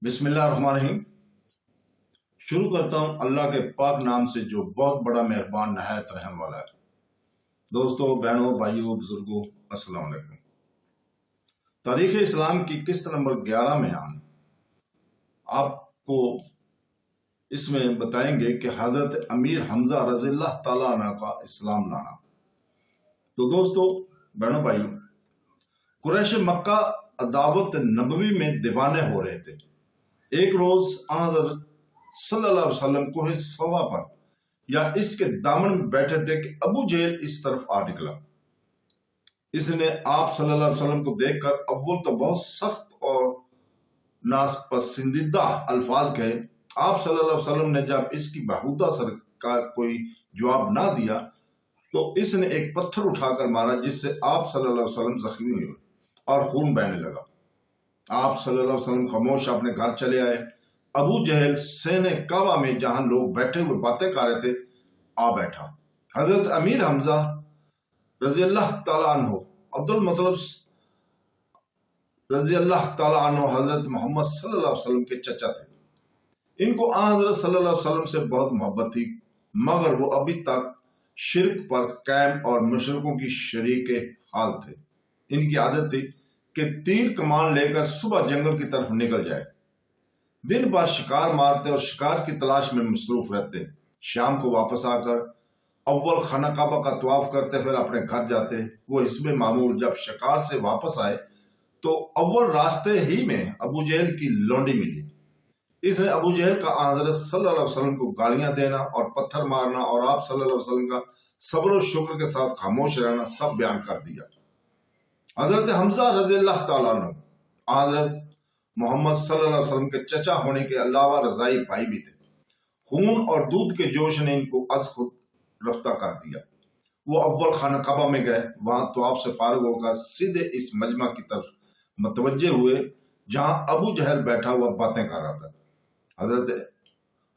بسم اللہ الرحمن الرحیم۔ شروع کرتا ہوں اللہ کے پاک نام سے جو بہت بڑا مہربان نہایت رحم والا ہے۔ دوستو، بہنوں، بھائیوں، بزرگوں، السلام علیکم۔ تاریخ اسلام کی قسط نمبر 11 میں ہم آپ کو اس میں بتائیں گے کہ حضرت امیر حمزہ رضی اللہ تعالیٰ عنہ کا اسلام لانا۔ تو دوستو، بہنوں، بھائیوں، قریش مکہ دعوت نبوی میں دیوانے ہو رہے تھے۔ ایک روز حضرت صلی اللہ علیہ وسلم کوہ صفا پر یا اس کے دامن میں بیٹھے تھے کہ ابو جہل اس طرف آ نکلا۔ اس نے آپ صلی اللہ علیہ وسلم کو دیکھ کر اول تو بہت سخت اور ناپسندیدہ الفاظ کہے۔ آپ صلی اللہ علیہ وسلم نے جب اس کی بہودہ سر کا کوئی جواب نہ دیا تو اس نے ایک پتھر اٹھا کر مارا، جس سے آپ صلی اللہ علیہ وسلم زخمی ہوئے اور خون بہنے لگا۔ آپ صلی اللہ علیہ وسلم خاموش اپنے گھر چلے آئے۔ ابو جہل سین کعبہ میں جہاں لوگ بیٹھے ہوئے باتیں کر رہے تھے آ بیٹھا۔ حضرت امیر حمزہ رضی اللہ تعالیٰ عنہ عبد المطلب رضی اللہ تعالیٰ عنہ حضرت محمد صلی اللہ علیہ وسلم کے چچا تھے۔ ان کو حضرت صلی اللہ علیہ وسلم سے بہت محبت تھی، مگر وہ ابھی تک شرک پر قائم اور مشرکوں کی شریک حال تھے۔ ان کی عادت تھی کہ تیر کمان لے کر صبح جنگل کی طرف نکل جائے، دن بھر شکار مارتے اور شکار کی تلاش میں مصروف رہتے۔ شام کو واپس آ کر اول خانہ کعبہ کا طواف کرتے، پھر اپنے گھر جاتے۔ وہ حسب معمول جب شکار سے واپس آئے تو اول راستے ہی میں ابو جہل کی لونڈی ملی۔ اس نے ابو جہل کا حضرت صلی اللہ علیہ وسلم کو گالیاں دینا اور پتھر مارنا اور آپ صلی اللہ علیہ وسلم کا صبر و شکر کے ساتھ خاموش رہنا سب بیان کر دیا۔ حضرت حمزہ رضی اللہ تعالیٰ عنہ حضرت محمد صلی اللہ علیہ وسلم کے چچا ہونے کے علاوہ رضائی بھائی بھی تھے۔ خون اور دودھ کے جوش نے ان کو از خود رفتہ کر دیا۔ وہ اول خانہ کعبہ میں گئے، وہاں طواف سے فارغ ہو کر سیدھے اس مجمع کی طرف متوجہ ہوئے جہاں ابو جہل بیٹھا ہوا باتیں کر رہا تھا۔ حضرت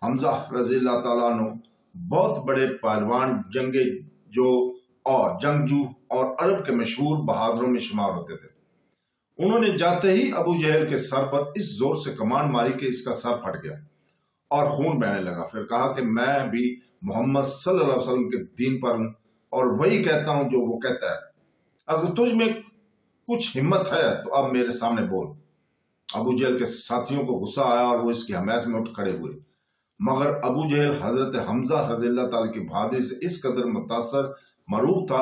حمزہ رضی اللہ تعالیٰ عنہ بہت بڑے پہلوان، جنگجو اور عرب کے مشہور بہادروں میں شمار ہوتے تھے۔ انہوں نے جاتے ہی ابو جہل کے سر پر اس زور سے کمان ماری کہ اس کا سر پھٹ گیا اور خون بہنے لگا۔ پھر کہا کہ میں بھی محمد صلی اللہ علیہ وسلم کے دین پر ہوں اور وہی کہتا ہوں جو وہ کہتا ہے۔ اگر تجھ میں کچھ ہمت ہے تو اب میرے سامنے بول۔ ابو جہل کے ساتھیوں کو غصہ آیا اور وہ اس کی حمایت میں اٹھ کھڑے ہوئے، مگر ابو جہل حضرت حمزہ رضی اللہ تعالیٰ کی بہادری سے اس قدر متاثر مروب تھا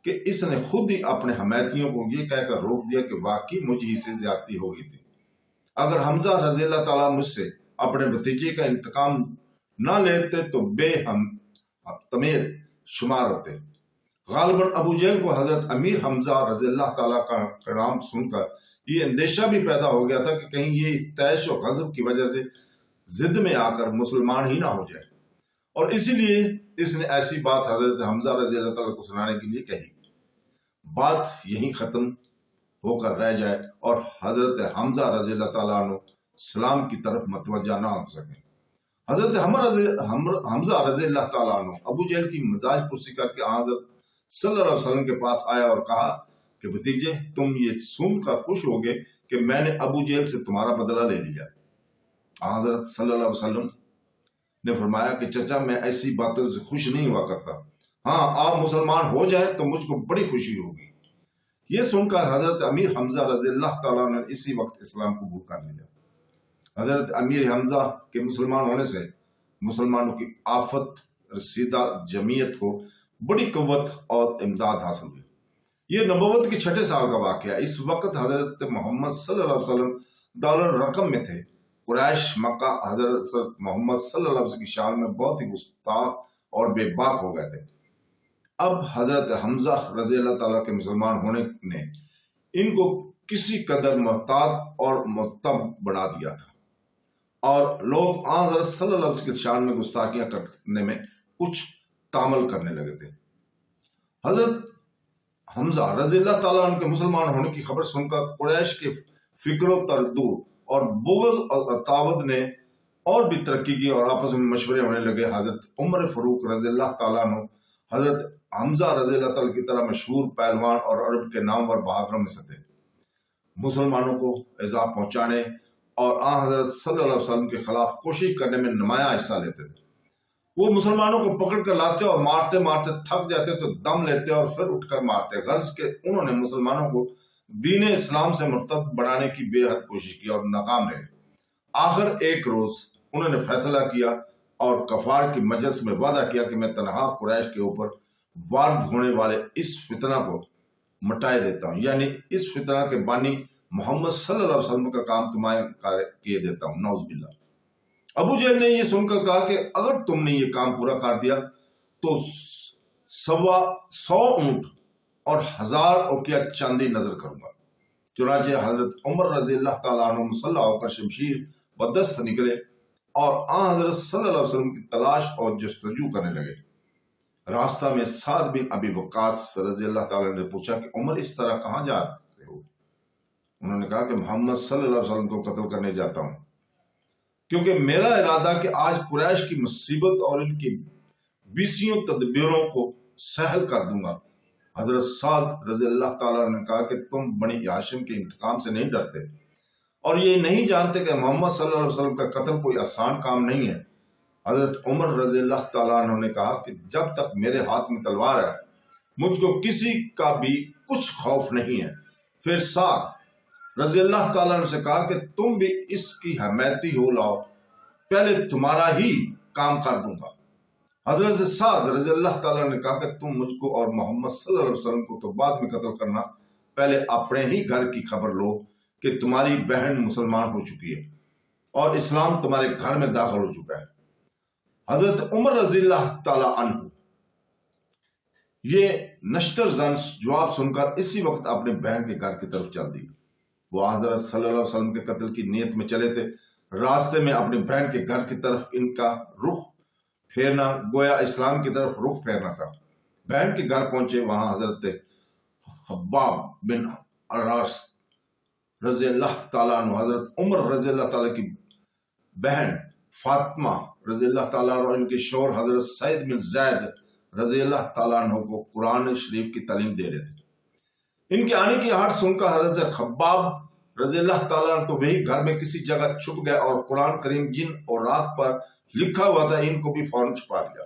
کہ اس نے خود ہی اپنے حمایتیوں کو یہ کہہ کر روک دیا کہ واقعی مجھ ہی سے زیادتی ہو گئی تھی۔ اگر حمزہ رضی اللہ تعالیٰ مجھ سے اپنے بھتیجے کا انتقام نہ لیتے تو بے ہم تمیر شمار ہوتے۔ غالباً ابو جہل کو حضرت امیر حمزہ رضی اللہ تعالیٰ کا نام سن کر یہ اندیشہ بھی پیدا ہو گیا تھا کہ کہیں یہ اس تیش و غضب کی وجہ سے ضد میں آ کر مسلمان ہی نہ ہو جائے، اور اسی لیے اس نے ایسی بات حضرت حمزہ رضی اللہ تعالیٰ کو سنانے کے لیے کہی، بات یہیں ختم ہو کر رہ جائے اور حضرت حمزہ رضی اللہ تعالیٰ عنہ اسلام کی طرف متوجہ نہ ہو سکے۔ حضرت حمزہ رضی اللہ تعالیٰ عنہ ابو جہل کی مزاج پرسی کر کے حضرت صلی اللہ علیہ وسلم کے پاس آیا اور کہا کہ بھتیجے، تم یہ سن کر خوش ہوگے کہ میں نے ابو جہل سے تمہارا بدلہ لے لیا۔ حضرت صلی اللہ علیہ وسلم نے فرمایا کہ چچا، میں ایسی باتوں سے خوش نہیں ہوا کرتا، ہاں آپ مسلمان ہو جائے تو مجھ کو بڑی خوشی ہوگی۔ یہ سن کر حضرت امیر حمزہ رضی اللہ تعالیٰ نے اسی وقت اسلام قبول کر لیا۔ حضرت امیر حمزہ کے مسلمان ہونے سے مسلمانوں کی آفت رسیدہ جمعیت کو بڑی قوت اور امداد حاصل ہوئی۔ یہ نبوت کے 6 سال کا واقعہ۔ اس وقت حضرت محمد صلی اللہ علیہ وسلم دار الرقم میں تھے۔ قریش مکہ حضرت محمد صلی اللہ علیہ وسلم کی شان میں بہت ہی گستاخ اور بے باک ہو گئے تھے۔ اب حضرت حمزہ رضی اللہ تعالیٰ کے مسلمان ہونے نے ان کو کسی قدر محتاط اور متب بنا دیا تھا، اور لوگ حضرت صلی اللہ علیہ وسلم کی شان میں گستاخیاں کرنے میں کچھ تعامل کرنے لگے تھے۔ حضرت حمزہ رضی اللہ تعالیٰ عنہ کے مسلمان ہونے کی خبر سن کر قریش کے فکر و تردد اور بغض اور عداوت نے اور بھی ترقی کی اور آپس میں مشورے ہونے لگے۔ حضرت عمر فاروق رضی اللہ تعالیٰ عنہ حضرت حمزہ رضی اللہ تعالیٰ کی طرح مشہور پہلوان اور عرب کے نامور بہادروں میں سے تھے۔ مسلمانوں کو ایذا پہنچانے اور آن حضرت صلی اللہ علیہ وسلم کے خلاف کوشش کرنے میں نمایاں حصہ لیتے تھے۔ وہ مسلمانوں کو پکڑ کر لاتے اور مارتے مارتے تھک جاتے تو دم لیتے اور پھر اٹھ کر مارتے، غرض کہ انہوں نے مسلمانوں کو دین اسلام سے مرتد بنانے کی بے حد کوشش کی اور ناکام رہے۔ آخر ایک روز انہوں نے فیصلہ کیا اور کفار کی مجلس میں وعدہ کیا کہ میں تنہا قریش کے اوپر وارد ہونے والے اس فتنہ کو مٹائے دیتا ہوں، یعنی اس فتنہ کے بانی محمد صلی اللہ علیہ وسلم کا کام تمہیں کیے دیتا ہوں، نعوذ باللہ۔ ابو جہل نے یہ سن کر کہا کہ اگر تم نے یہ کام پورا کر دیا تو 100 اونٹ اور 1000 اوقیہ چاندی نظر کروں گا۔ چنانچہ حضرت عمر رضی اللہ تعالیٰ عنہ مسلح ہو کر شمشیر بدست نکلے اور آن حضرت صلی اللہ علیہ وسلم کی تلاش اور جستجو کرنے لگے۔ راستہ میں سعد بن ابی وقاص رضی اللہ تعالیٰ نے پوچھا کہ عمر اس طرح کہاں جا رہے ہو؟ انہوں نے کہا کہ محمد صلی اللہ علیہ وسلم کو قتل کرنے جاتا ہوں، کیونکہ میرا ارادہ کہ آج قریش کی مصیبت اور ان کی 20 تدبیروں کو سہل کر دوں گا۔ حضرت سعد رضی اللہ تعالیٰ نے کہا کہ تم بنی ہاشم کے انتقام سے نہیں ڈرتے اور یہ نہیں جانتے کہ محمد صلی اللہ علیہ وسلم کا قتل کوئی آسان کام نہیں ہے۔ حضرت عمر رضی اللہ تعالیٰ عنہ نے کہا کہ جب تک میرے ہاتھ میں تلوار ہے مجھ کو کسی کا بھی کچھ خوف نہیں ہے۔ پھر سعد رضی اللہ تعالیٰ عنہ سے کہا کہ تم بھی اس کی حمایتی ہو لاؤ، پہلے تمہارا ہی کام کر دوں گا۔ حضرت سعد رضی اللہ تعالیٰ نے کہا کہ تم مجھ کو اور محمد صلی اللہ علیہ وسلم کو تو بعد میں قتل کرنا، پہلے اپنے ہی گھر کی خبر لو کہ تمہاری بہن مسلمان ہو چکی ہے اور اسلام تمہارے گھر میں داخل ہو چکا ہے۔ حضرت عمر رضی اللہ تعالیٰ عنہ یہ نشتر زن جواب سن کر اسی وقت اپنے بہن کے گھر کی طرف چل دی۔ وہ حضرت صلی اللہ علیہ وسلم کے قتل کی نیت میں چلے تھے۔ راستے میں اپنے بہن کے گھر کی طرف ان کا رخ پھیرنا گویا اسلام کی طرف رخ پھیرنا تھا۔ بہن کے گھر پہنچے، وہاں حضرت خباب بن عراس رضی اللہ تعالیٰ عنہ حضرت عمر رضی اللہ تعالیٰ کی بہن فاطمہ رضی اللہ تعالیٰ عنہ ان کے شوہر حضرت سعید بن زید رضی اللہ تعالیٰ عنہ کو قرآن شریف کی تعلیم دے رہے تھے۔ ان کے آنے کی آہٹ سن کر حضرت خباب رضی اللہ تعالیٰ عنہ تو وہی گھر میں کسی جگہ چھپ گئے اور قرآن کریم جن اور رات پر لکھا ہوا تھا ان کو بھی فوراً چھپا لیا۔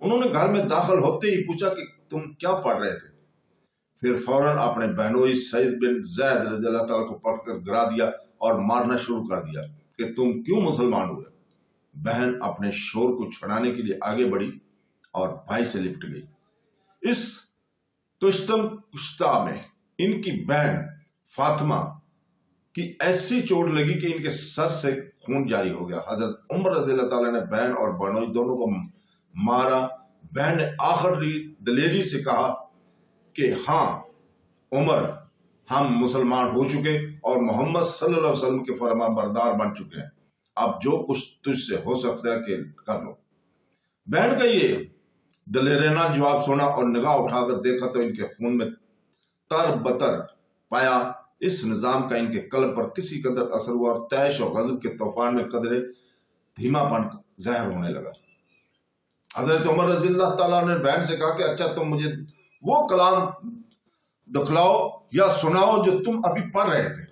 انہوں نے گھر میں داخل ہوتے ہی پوچھا کہ تم کیا پڑھ رہے تھے؟ پھر فوراً اپنے بہنوئی سعید بن زید رضی اللہ تعالیٰ کو پکڑ کر گرا دیا اور مارنا شروع کر دیا کہ تم کیوں مسلمان ہوئے؟ بہن اپنے شور کو چھڑانے کے لیے آگے بڑھی اور بھائی سے لپٹ گئی۔ اس کشتم کشتہ میں ان کی بہن فاطمہ کی ایسی چوٹ لگی کہ ان کے سر سے خون جاری ہو گیا۔ حضرت عمر رضی اللہ تعالیٰ نے بہن اور بہنوئی دونوں کو مارا۔ بہن نے آخری دلیری سے کہا کہ ہاں عمر، ہم مسلمان ہو چکے اور محمد صلی اللہ علیہ وسلم کے فرما بردار بن چکے ہیں، اب جو کچھ تجھ سے ہو سکتا ہے کہ کر لو۔ بہن کا یہ دلیرانہ جواب سنا اور نگاہ اٹھا کر دیکھا تو ان کے خون میں تر بتر پایا۔ اس نظام کا ان کے قلب پر کسی قدر اثر ہوا اور طیش اور غضب کے طوفان میں قدرے دھیما پن ظاہر ہونے لگا۔ حضرت عمر رضی اللہ تعالیٰ نے بہن سے کہا کہ اچھا تم مجھے وہ کلام دکھلاؤ یا سناؤ جو تم ابھی پڑھ رہے تھے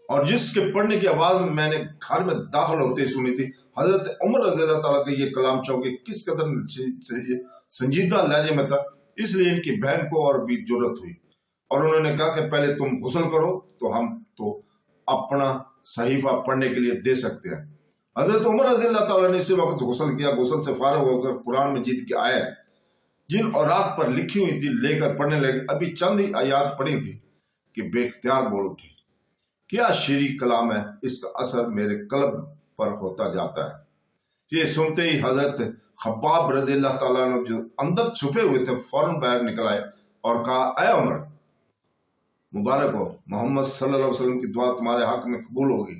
اور جس کے پڑھنے کی آواز میں نے گھر میں داخل ہوتے ہی سنی تھی۔ حضرت عمر رضی اللہ تعالیٰ کا یہ کلام چونکہ کس قدر سنجیدہ لہجے میں تھا، اس لیے ان کی بہن کو اور بھی جرأت ہوئی اور انہوں نے کہا کہ پہلے تم غسل کرو تو ہم تو اپنا صحیفہ پڑھنے کے لیے دے سکتے ہیں۔ حضرت عمر رضی اللہ تعالیٰ نے اسی وقت غسل کیا۔ غسل سے فارغ ہو کر قرآن مجید کی آیت جن اوراق پر لکھی ہوئی تھی لے کر پڑھنے لگے۔ ابھی چند ہی آیات پڑھی تھی کہ بے اختیار بول اٹھے، کیا شیریں کلام ہے، اس کا اثر میرے قلب پر ہوتا جاتا ہے۔ یہ سنتے ہی حضرت خباب رضی اللہ تعالیٰ عنہ جو اندر چھپے ہوئے تھے فوراً باہر نکل آئے اور کہا، اے عمر، مبارک ہو، محمد صلی اللہ علیہ وسلم کی دعا تمہارے حق میں قبول ہوگی۔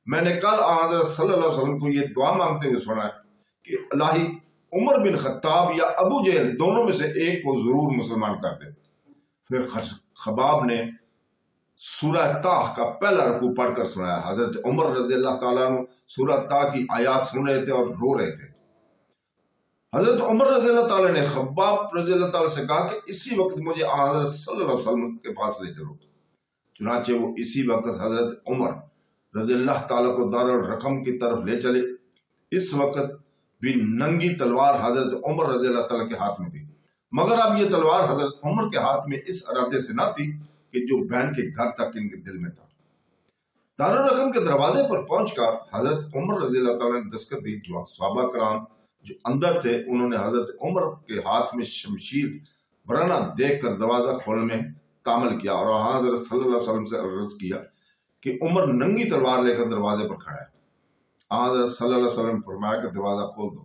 میں نے کل حضرت صلی اللہ علیہ وسلم کو یہ دعا مانگتے ہوئے سنا ہے کہ الہی عمر بن خطاب یا ابو جہل دونوں میں سے ایک کو ضرور مسلمان کر دے۔ پھر خباب نے سورہ طٰ کا پہلا رکوع پڑھ کر سنایا۔ حضرت عمر رضی اللہ تعالیٰ عنہ سورہ طٰ کی آیات سن رہے تھے اور رو رہے تھے۔ حضرت عمر رضی اللہ تعالیٰ نے خباب رضی اللہ تعالیٰ سے کہا کہ اسی وقت مجھے حضرت صلی اللہ علیہ وسلم کے پاس لے چلو۔ چنانچہ وہ اسی وقت حضرت عمر رضی اللہ تعالیٰ کو دارالرقم کی طرف لے چلے۔ اس وقت بھی ننگی تلوار حضرت عمر رضی اللہ تعالیٰ کے ہاتھ میں تھی، مگر اب یہ تلوار حضرت عمر کے ہاتھ میں اس ارادے سے نہ تھی کہ جو بہن کے گھر تک ان کے دل میں تھا۔ دارالرقم کے دروازے پر پہنچ کر حضرت عمر رضی اللہ تعالیٰ نے دستک دی۔ جو صحابہ کرام جو اندر تھے انہوں نے حضرت عمر کے ہاتھ میں شمشیر برنا دیکھ کر دروازہ کھولنے میں تعمل کیا اور حضرت صلی اللہ علیہ وسلم سے عرض کیا کہ عمر ننگی تلوار لے کر دروازے پر کھڑا ہے۔ حضرت صلی اللہ علیہ وسلم نے فرمایا کہ دروازہ کھول دو۔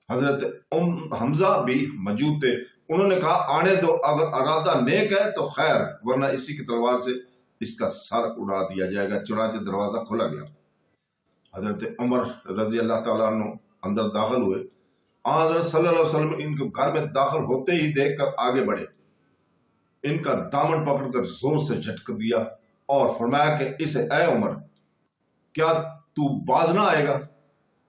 حضرت حمزہ بھی موجود تھے، انہوں نے کہا آنے دو، اگر ارادہ نیک ہے تو خیر، ورنہ اسی کی تلوار سے اس کا سر اڑا دیا جائے گا۔ چنانچہ دروازہ کھولا گیا۔ حضرت عمر رضی اللہ تعالیٰ عنہ اندر داخل ہوئے۔ حضرت صلی اللہ علیہ وسلم ان کے گھر میں داخل ہوتے ہی دیکھ کر آگے بڑھے، ان کا دامن پکڑ کر زور سے جھٹک دیا اور فرمایا کہ اسے اے عمر، کیا تو باز نہ آئے گا؟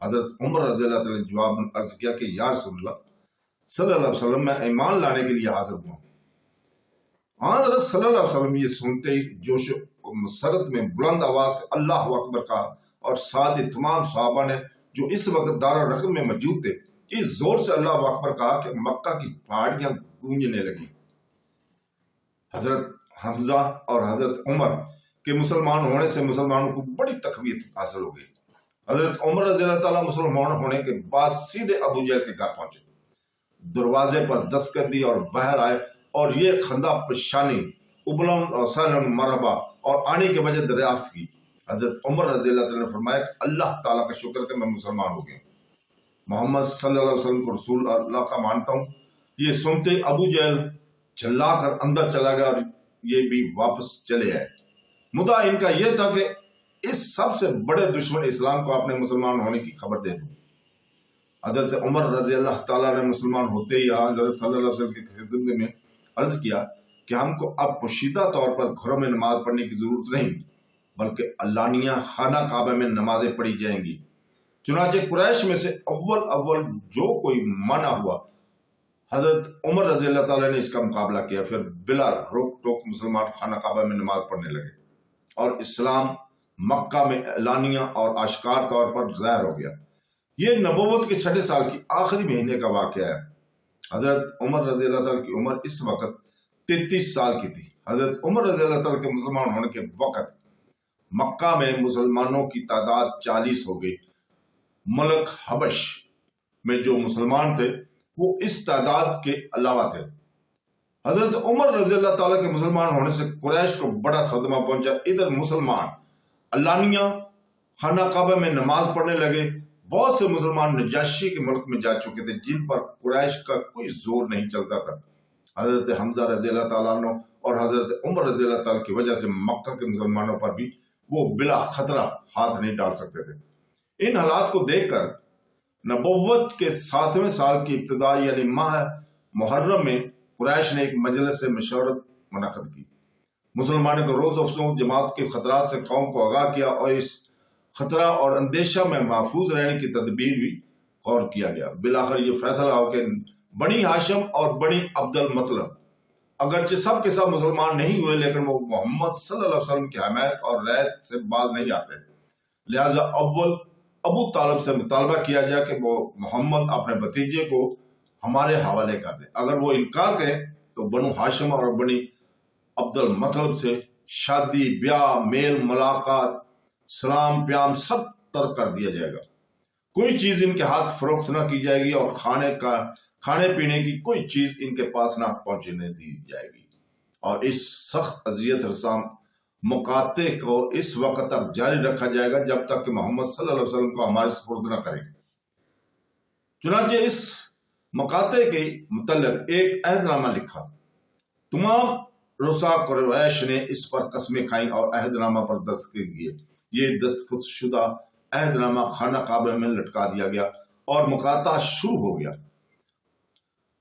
حضرت عمر رضی اللہ تعالیٰ نے جواب میں عرض کیا کہ یا رسول اللہ صلی اللہ علیہ وسلم، میں ایمان لانے کے لیے حاضر ہوا۔ حضرت صلی اللہ علیہ وسلم یہ سنتے ہی جوش و مسرت میں بلند آواز سے اللہ اکبر کہا، اور ساتھ ہی تمام صحابہ نے جو اس وقت دارالرقم میں موجود تھے اس زور سے اللہ اکبر کہا کہ مکہ کی پہاڑیاں گونجنے لگی۔ حضرت حمزہ اور حضرت عمر کے مسلمان ہونے سے مسلمانوں کو بڑی تقویت حاصل ہو گئی۔ حضرت عمر رضی اللہ تعالیٰ مسلمان ہونے کے بعد سیدھے ابو جہل کے گھر پہنچے، دروازے پر دستک دی اور باہر آئے، اور یہ خندہ پشانی ابلن اور سالن مرحبا اور آنے کے وجہ دریافت کی۔ حضرت عمر رضی اللہ تعالیٰ نے فرمایا کہ اللہ تعالیٰ کا شکر کہ میں مسلمان ہو گیا، محمد صلی اللہ علیہ وسلم کو رسول اللہ کا مانتا ہوں۔ یہ سنتے ابو جہل چلا کر اندر چلا گیا اور یہ بھی واپس چلے آئے۔ مدعا ان کا یہ تھا کہ اس سب سے بڑے دشمن اسلام کو اپنے مسلمان ہونے کی خبر دے دوں۔ حضرت عمر رضی اللہ تعالیٰ نے مسلمان ہوتے ہی حضرت صلی اللہ علیہ وسلم کی خدمت میں عرض کیا کہ ہم کو اب پوشیدہ طور پر گھروں میں نماز پڑھنے کی ضرورت نہیں، بلکہ علانیہ خانہ کعبہ میں نمازیں پڑھی جائیں گی۔ چنانچہ قریش میں سے اول جو کوئی منع ہوا، حضرت عمر رضی اللہ تعالیٰ نے اس کا مقابلہ کیا، پھر بلا روک ٹوک مسلمان خانہ کعبہ میں نماز پڑھنے لگے اور اسلام مکہ میں اعلانیہ اور آشکار طور پر ظاہر ہو گیا۔ یہ نبوت کے 6 سال کی آخری مہینے کا واقعہ ہے۔ حضرت عمر رضی اللہ تعالیٰ کی عمر اس وقت 33 سال کی تھی۔ حضرت عمر رضی اللہ تعالیٰ کے مسلمان ہونے کے وقت مکہ میں مسلمانوں کی تعداد 40 ہو گئی۔ ملک حبش میں جو مسلمان تھے وہ اس تعداد کے علاوہ تھے۔ حضرت عمر رضی اللہ تعالیٰ کے مسلمان ہونے سے قریش کو بڑا صدمہ پہنچا۔ ادھر مسلمان علانیہ خانہ کعبہ میں نماز پڑھنے لگے۔ بہت سے مسلمان نجاشی کے ملک میں جا چکے تھے جن پر قریش کا کوئی زور نہیں چلتا تھا۔ حضرت حمزہ رضی اللہ تعالیٰ عنہ اور حضرت عمر رضی اللہ تعالیٰ کی وجہ سے مکہ کے مسلمانوں پر بھی وہ بلا خطرہ ہاتھ نہیں ڈال سکتے تھے۔ ان حالات کو دیکھ کر نبوت کے 7ویں سال کی ابتدا یعنی ماہ محرم میں قریش نے ایک مجلس سے مشورت منعقد کی۔ مسلمانوں کو روز افزوں جماعت کے خطرات سے قوم کو آگاہ کیا اور اس خطرہ اور اندیشہ میں محفوظ رہنے کی تدبیر بھی غور کیا گیا۔ بالآخر یہ فیصلہ ہو کہ بنی ہاشم اور بنی عبد المطلب اگرچہ سب کے سب مسلمان نہیں ہوئے، لیکن وہ محمد صلی اللہ علیہ وسلم کی حمایت اور رعایت سے باز نہیں آتے، لہذا اول ابو طالب سے مطالبہ کیا جائے کہ وہ محمد اپنے بھتیجے کو ہمارے حوالے کر دیں۔ اگر وہ انکار کریں تو بنو ہاشم اور بنی عبد المطلب سے شادی، بیاہ، میل ملاقات، سلام پیام سب ترک کر دیا جائے گا۔ کوئی چیز ان کے ہاتھ فروخت نہ کی جائے گی اور کھانے پینے کی کوئی چیز ان کے پاس نہ پہنچنے دی جائے گی، اور اس سخت اذیت رساں مقاطع کو اس وقت تک جاری رکھا جائے گا جب تک کہ محمد صلی اللہ علیہ وسلم کو ہمارے سپرد نہ کریں۔ چنانچہ اس مقاطع کے متعلق ایک عہد نامہ لکھا۔ تمام رؤساء قریش نے اس پر قسمیں کھائیں اور عہد نامہ پر دستخط کیے۔ یہ دستخط شدہ عہد نامہ خانہ کعبہ میں لٹکا دیا گیا اور مقاطعہ شروع ہو گیا۔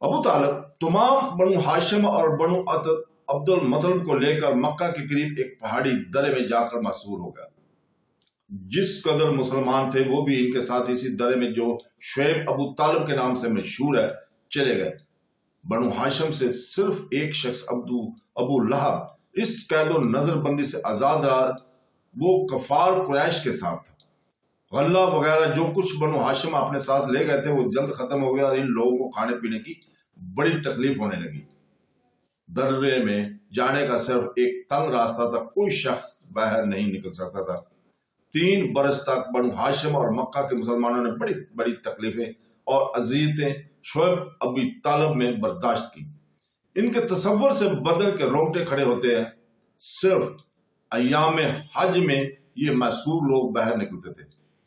ابو طالب تمام بنو ہاشم اور بنو عبد المطلب کو لے کر مکہ کے قریب ایک پہاڑی درے میں جا کر مسحور ہو گیا۔ جس قدر مسلمان تھے وہ بھی ان کے ساتھ اسی درے میں جو شعیب ابو طالب کے نام سے مشہور ہے چلے گئے۔ بنو ہاشم سے صرف ایک شخص ابو لہب اس قید و نظر بندی سے آزاد رہا، وہ کفار قریش کے ساتھ تھا۔ غلہ وغیرہ جو کچھ بنو ہاشم اپنے ساتھ لے گئے تھے وہ جلد ختم ہو گیا اور ان لوگوں کو کھانے پینے کی بڑی تکلیف ہونے لگی۔ درے میں جانے کا صرف ایک تنگ راستہ تھا، کوئی شخص باہر نہیں نکل سکتا تھا۔ 3 برس تک بنو ہاشم اور مکہ کے مسلمانوں نے بڑی بڑی تکلیفیں اور اذیتیں شعیب ابی طالب میں برداشت کی۔ ان کے تصور سے بدن کے رونگٹے کھڑے ہوتے ہیں۔ صرف ایام حج میں یہ معصور لوگ باہر نکلتے تھے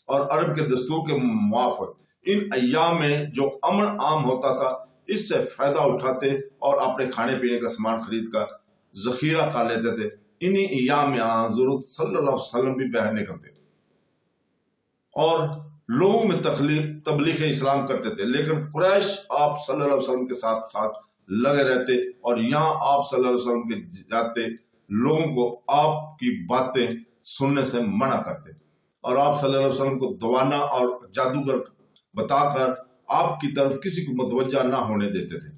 اور عرب کے دستور کے موافق ان ایام میں جو امن عام ہوتا تھا اس سے فائدہ اٹھاتے اور اپنے کھانے پینے کا سامان خرید کر ذخیرہ کر لیتے تھے۔ انہی ایام میں حضور صلی اللہ علیہ وسلم بھی باہر نکلتے اور لوگوں میں تبلیغ اسلام کرتے تھے، لیکن قریش آپ صلی اللہ علیہ وسلم کے ساتھ ساتھ لگے رہتے اور یہاں آپ صلی اللہ علیہ وسلم کے جاتے لوگوں کو آپ کی باتیں سننے سے منع کرتے اور آپ صلی اللہ علیہ وسلم کو دوانا اور جادوگر بتا کر آپ کی طرف کسی کو متوجہ نہ ہونے دیتے تھے۔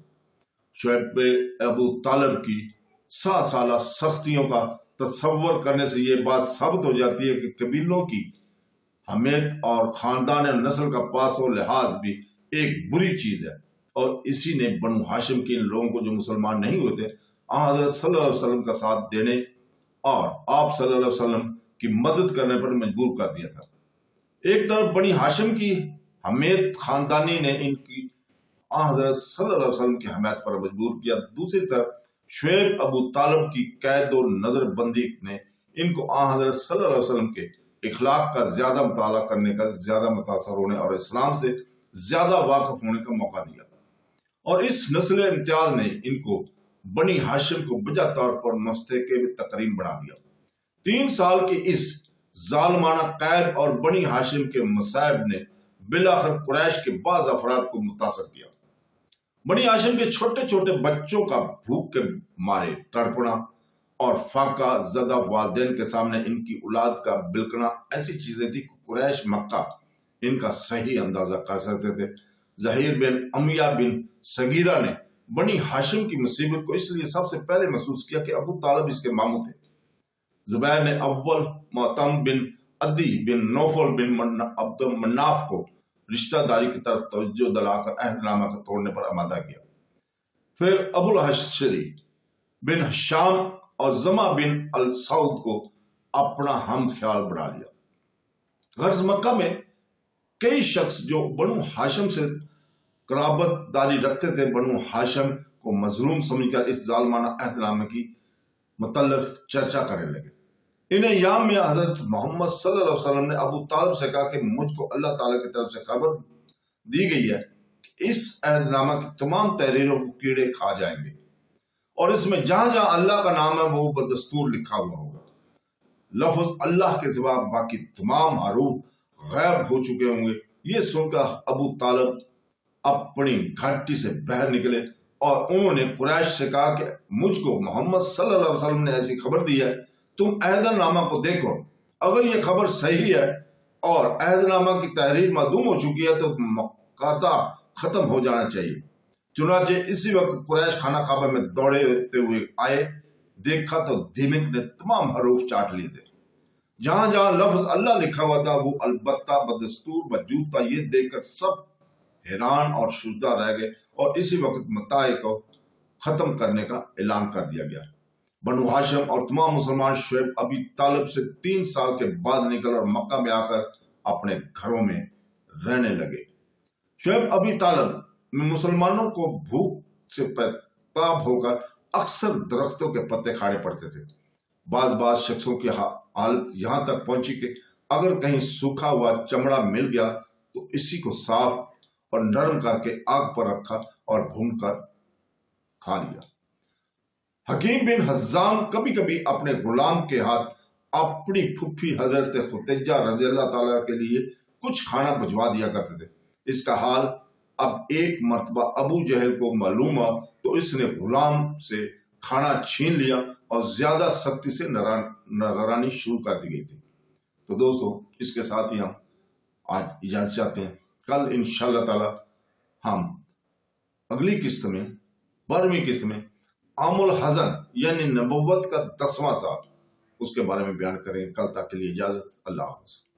شعیب ابو طالب کی 7 سالہ سختیوں کا تصور کرنے سے یہ بات ثابت ہو جاتی ہے کہ قبیلوں کی حمیت اور خاندان نسل کا پاس و لحاظ بھی ایک بری چیز ہے، اور اسی نے بنو ہاشم کے ان لوگوں کو جو مسلمان نہیں ہوتے حضرت صلی اللہ علیہ وسلم کا ساتھ دینے اور آپ صلی اللہ علیہ وسلم کی مدد کرنے پر مجبور کر دیا تھا۔ ایک طرف بنی ہاشم کی حمیت خاندانی نے ان کی حضرت صلی اللہ علیہ وسلم کی حمایت پر مجبور کیا، دوسری طرف شعیب ابو طالب کی قید و نظر بندی نے ان کو حضرت صلی اللہ علیہ وسلم کے اخلاق کا زیادہ مطالعہ کرنے کا، زیادہ متاثر ہونے اور اسلام سے زیادہ واقف ہونے کا موقع دیا، اور اس نسل امتیاز نے ان کو بنی ہاشم کو بجا طور پر مستحق تقریم بنا دیا۔ 3 سال کی اس ظالمانہ قید اور بنی ہاشم کے مصائب نے بالآخر قریش کے بعض افراد کو متاثر کیا۔ بنی ہاشم کے چھوٹے چھوٹے بچوں کا بھوک کے مارے تڑپنا اور فاقہ زدہ والدین کے سامنے ان کی اولاد کا بلکنا ایسی چیزیں تھی کہ قریش مکہ ان کا صحیح اندازہ کر سکتے تھے۔ زہیر بن امیہ بن سگیرہ نے بنی ہاشم کی مصیبت کو اس لیے سب سے پہلے محسوس کیا کہ ابو طالب اس کے ماموں تھے۔ زبیر نے اول معتم بن عدی بن نوفل بن عبد مناف کو رشتہ داری کی طرف توجہ دلا کر عہد نامہ کا توڑنے پر آمادہ کیا۔ پھر ابو الحشری بن ہشام اور زما بن السعود کو اپنا ہم خیال بنا لیا۔ غرض مکہ میں کئی شخص جو بنو ہاشم سے قرابت داری رکھتے تھے بنو ہاشم کو مظلوم سمجھ کر اس ظالمانہ عہد نامے کی متعلق چرچا کرنے لگے۔ ان ایام میں حضرت محمد صلی اللہ علیہ وسلم نے ابو طالب سے کہا کہ مجھ کو اللہ تعالیٰ کی طرف سے خبر دی گئی ہے کہ اس عہد نامہ کی تمام تحریروں کو کیڑے کھا جائیں گے، اور اس میں جہاں جہاں اللہ کا نام ہے وہ بدستور لکھا ہوا ہوگا۔ لفظ اللہ کے سوا باقی تمام حروف غائب ہو چکے ہوں گے۔ یہ سن کر ابو طالب اپنی گھاٹی سے باہر نکلے اور انہوں نے قریش سے کہا کہ مجھ کو محمد صلی اللہ علیہ وسلم نے ایسی خبر دی ہے، تم عہد نامہ کو دیکھو، اگر یہ خبر صحیح ہے اور عہد نامہ کی تحریر معدوم ہو چکی ہے تو مقاطع ختم ہو جانا چاہیے۔ چنانچہ اسی وقت قریش خانہ کعبہ میں دوڑتے ہوئے آئے، دیکھا تو دیمک نے تمام حروف چاٹ لیے تھے۔ جہاں جہاں لفظ اللہ لکھا ہوا تھا وہ البتہ بدستور موجود تھا۔ یہ دیکھ کر سب حیران اور شدہ رہ گئے اور اسی وقت متاع کو ختم کرنے کا اعلان کر دیا گیا۔ بنو ہاشم اور تمام مسلمان شعیب ابی طالب سے 3 سال کے بعد نکل اور مکہ میں آ کر اپنے گھروں میں رہنے لگے۔ شعیب ابی طالب میں مسلمانوں کو بھوک سے پیتاب ہو کر اکثر درختوں کے پتے کھانے پڑتے تھے۔ بعض شخصوں کی حالت یہاں تک پہنچی کہ اگر کہیں سوکھا ہوا چمڑا مل گیا تو اسی کو صاف اور نرم کر کے آگ پر رکھا اور بھون کر کھا لیا۔ حکیم بن حزام کبھی کبھی اپنے غلام کے ہاتھ اپنی پھپھی حضرت ختیجہ رضی اللہ تعالیٰ کے لیے کچھ کھانا بھجوا دیا کرتے تھے۔ اس کا حال اب ایک مرتبہ ابو جہل کو معلوم ہوا تو اس نے غلام سے کھانا چھین لیا اور زیادہ سختی سے نگرانی شروع کر دی گئی تھی۔ تو دوستو اس کے ساتھ ہی ہم آج اجازت چاہتے ہیں۔ کل انشاءاللہ تعالی ہم اگلی قسط میں 12ویں قسط میں عام الحزن یعنی نبوت کا 10واں سال اس کے بارے میں بیان کریں۔ کل تک کے لیے اجازت، اللہ حافظ۔